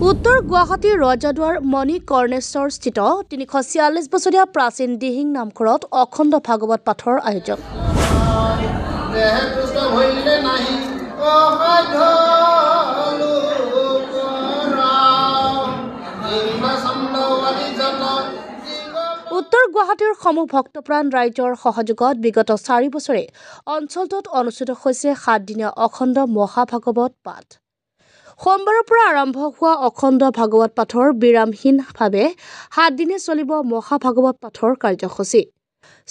উত্তৰ গুৱাহাটীৰ ৰজাদুৱাৰ মণি কৰ্ণেশ্বৰ স্থিত ৩৪৬ বছৰীয়া প্ৰাচীন দিহিং নামঘৰত অখণ্ড ভাগৱত পাঠৰ আয়োজন। উত্তৰ গুৱাহাটীৰ সমূহ ভক্তপ্ৰাণ ৰাইজৰ সহযোগত বিগত ৪ বছৰে অঞ্চলটোত অনুষ্ঠিত হৈছে ৭ দিনীয়া অখণ্ড মহাভাগৱত পাঠ। সোমবাৰৰ পৰা আৰম্ভ হোৱা অখণ্ড ভাগৱত পাঠৰ বিৰামহীনভাৱে ৭ দিনে চলিব মহাভাগৱত পাঠৰ কাৰ্যসূচী।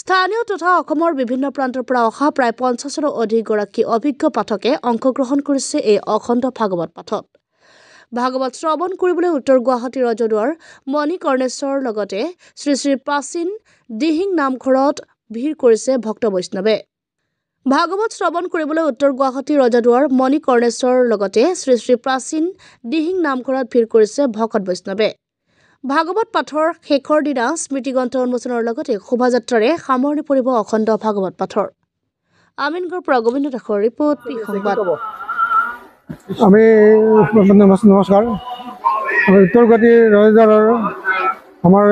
স্থানীয় তথা অসমৰ বিভিন্ন প্ৰান্তৰ পৰা অহা প্ৰায় ৫০ৰো অধিক গৰাকী অভিজ্ঞ পাঠকে অংশগ্ৰহণ কৰিছে এই অখণ্ড ভাগৱত পাঠত। ভাগৱত শ্ৰৱণ কৰিবলৈ উত্তৰ গুৱাহাটীৰ ৰজদুৱাৰ মণি কৰ্ণেশ্বৰৰ লগতে শ্ৰী শ্ৰী প্ৰাচীন দিহিং নামঘৰত ভিৰ কৰিছে ভক্ত বৈষ্ণৱে। ভাগৱত শ্ৰৱণ কৰিবলৈ উত্তৰ গুৱাহাটীৰ ৰজাদুৱাৰ মণি কৰ্ণেশ্বৰৰ লগতে শ্ৰী শ্ৰী প্ৰাচীন দিহিং নামঘৰত ভিৰ কৰিছে ভকত বৈষ্ণৱে। ভাগৱত পাঠৰ শেষৰ দিনা স্মৃতিগ্ৰন্থ উন্মোচনৰ লগতে শোভাযাত্ৰাৰে সামৰণি পৰিব অখণ্ড ভাগৱত পাঠৰ। আমিনগড়ৰ পৰা গোবিন্দ দাসৰ ৰিপৰ্ট, পি সংবাদ। আমি নমস্কাৰ। উত্তৰ গুৱাহাটীৰ ৰজাদুৱাৰৰ আমাৰ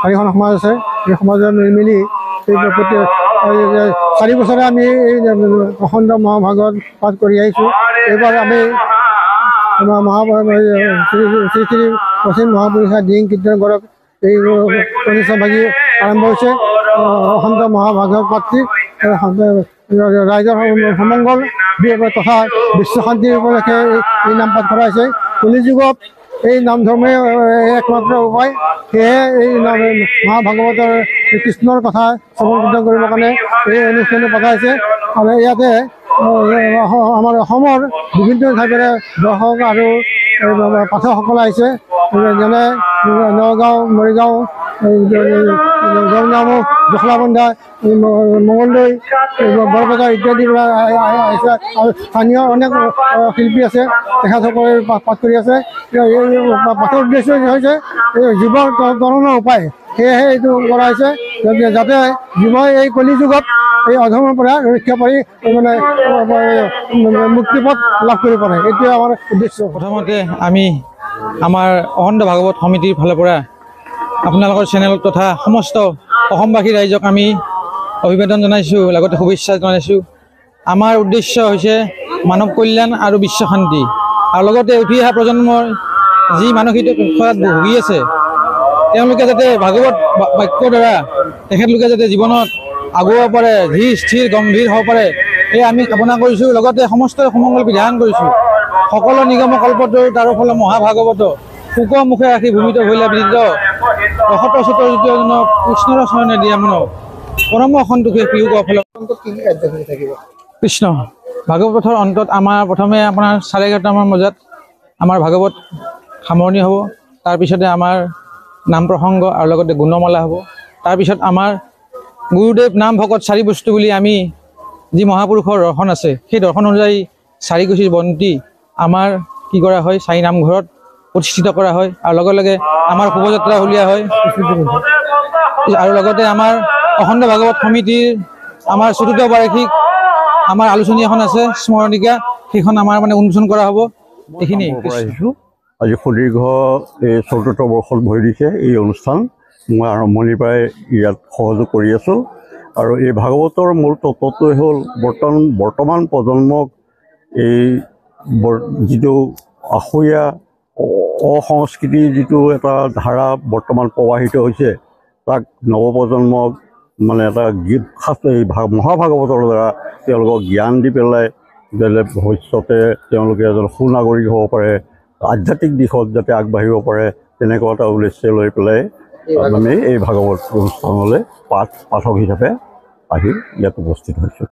4খন সমাজ আছে। এই সমাজে মিলি 4 বছৰে আমি এই অখণ্ড মহাভাগৱত পাঠ কৰি আহিছোঁ। এইবাৰ আমি শ্ৰী শ্ৰী প্ৰাচীন মহাপুৰুষ দিহিং কীৰ্তনঘৰত এই অনুষ্ঠানভাগি আৰম্ভ হৈছে। অখণ্ড মহাভাগৱত পাঠটি ৰাইজৰ সমংগল তথা বিশ্বশান্তিৰ উপলক্ষে এই নাম পাঠ কৰা হৈছে। কলিযুগত এই নাম ধৰ্মই একমাত্ৰ উপায়। সেয়েহে এই মহাভাগৱতৰ কৃষ্ণৰ কথা শ্ৰৱণ কীৰ্তন কৰিবৰ কাৰণে এই অনুষ্ঠানটো পতা হৈছে। আৰু ইয়াতে আমাৰ অসমৰ বিভিন্ন ঠাইৰ পৰা দৰ্শক আৰু পাঠকসকল আহিছে। যেনে নগাঁও, মৰিগাঁও, জংনামুখ, জখলাবন্ধা, মঙলদৈ, বৰপেটা ইত্যাদিৰ পৰা আহিছে। আৰু স্থানীয় অনেক শিল্পী আছে, তেখেতসকলে পাঠ কৰি আছে। এই পাঠৰ উদ্দেশ্য হৈছে জীৱৰ তৰণৰ উপায়। সেয়েহে এইটো কৰা হৈছে যাতে জীৱই এই কলিযুগত এই অধৰ্মৰ পৰা ৰক্ষা পাৰি মানে মুক্তিপথ লাভ কৰিব পাৰে। এইটোৱে আমাৰ উদ্দেশ্য। প্ৰথমতে আমি আমাৰ অখণ্ড ভাগৱত সমিতিৰ ফালৰ পৰা আপোনালোকৰ চেনেল তথা সমস্ত অসমবাসী ৰাইজক আমি অভিবাদন জনাইছোঁ, লগতে শুভেচ্ছা জনাইছোঁ। আমাৰ উদ্দেশ্য হৈছে মানৱ কল্যাণ আৰু বিশ্ব শান্তি, আৰু লগতে উঠি অহা প্ৰজন্মৰ যি মানসিকতাত ভুগি আছে তেওঁলোকে যাতে ভাগৱত বাক্যৰ দ্বাৰা তেখেতলোকে যাতে জীৱনত আগুৱাব পাৰে, ধীৰ স্থিৰ গম্ভীৰ হ'ব পাৰে, এই আমি কামনা কৰিছোঁ। লগতে সমস্ত সমংগল বিধান কৰিছোঁ। সকলো নিগম কল্পতৰু তাৰ ফল মহাভাগৱত শুক মুখে ৰাখি ভূমিত ভৈলা বিদিত কৃষ্ণৰ চৰণে দিয়া মন পৰম সন্তোষে পিউক ফল কৃষ্ণ। ভাগৱত পাঠৰ অন্তত আমাৰ প্ৰথমে আপোনাৰ 11:30মান বজাত আমাৰ ভাগৱত সামৰণি হ'ব। তাৰপিছতে আমাৰ নাম প্ৰসংগ আৰু লগতে গুণমালা হ'ব। তাৰপিছত আমাৰ গুৰুদেৱ নাম ভকত 4 বস্তু বুলি আমি যি মহাপুৰুষৰ দৰ্শন আছে, সেই দৰ্শন অনুযায়ী 4 গছিৰ বন্তি আমাৰ কি কৰা হয়, 4 নামঘৰত প্ৰতিষ্ঠিত কৰা হয়। আৰু লগে লগে আমাৰ শোভাযাত্ৰা উলিওৱা হয়। আৰু লগতে আমাৰ অখণ্ড ভাগৱত সমিতিৰ আমাৰ 4ৰ্থ বাৰ্ষিক আমাৰ আলোচনী এখন আছে, স্মৰণিকা, সেইখন আমাৰ মানে উন্মোচন কৰা হ'ব। এইখিনি আজি সুদীৰ্ঘ এই 4ৰ্থ বৰ্ষত ভৰি দিছে এই অনুষ্ঠান। মই আৰম্ভণিৰ পৰাই ইয়াত সহযোগ কৰি আছোঁ। আৰু এই ভাগৱতৰ মূল তত্ত্বটোৱে হ'ল বৰ্তমান প্ৰজন্মক এই যিটো আখৰীয়া অসংস্কৃতিৰ যিটো এটা ধাৰা বৰ্তমান প্ৰৱাহিত হৈছে, তাক নৱপ্ৰজন্মক মানে এটা এই মহাভাগৱতৰ দ্বাৰা তেওঁলোকক জ্ঞান দি পেলাই যাতে ভৱিষ্যতে তেওঁলোকে এজন সুনাগৰিক হ'ব পাৰে, আধ্যাত্মিক দিশত যাতে আগবাঢ়িব পাৰে, তেনেকুৱা এটা উদ্দেশ্য লৈ পেলাই আমি এই ভাগৱত অনুষ্ঠানলৈ পাঠক হিচাপে আহি ইয়াত উপস্থিত হৈছোঁ।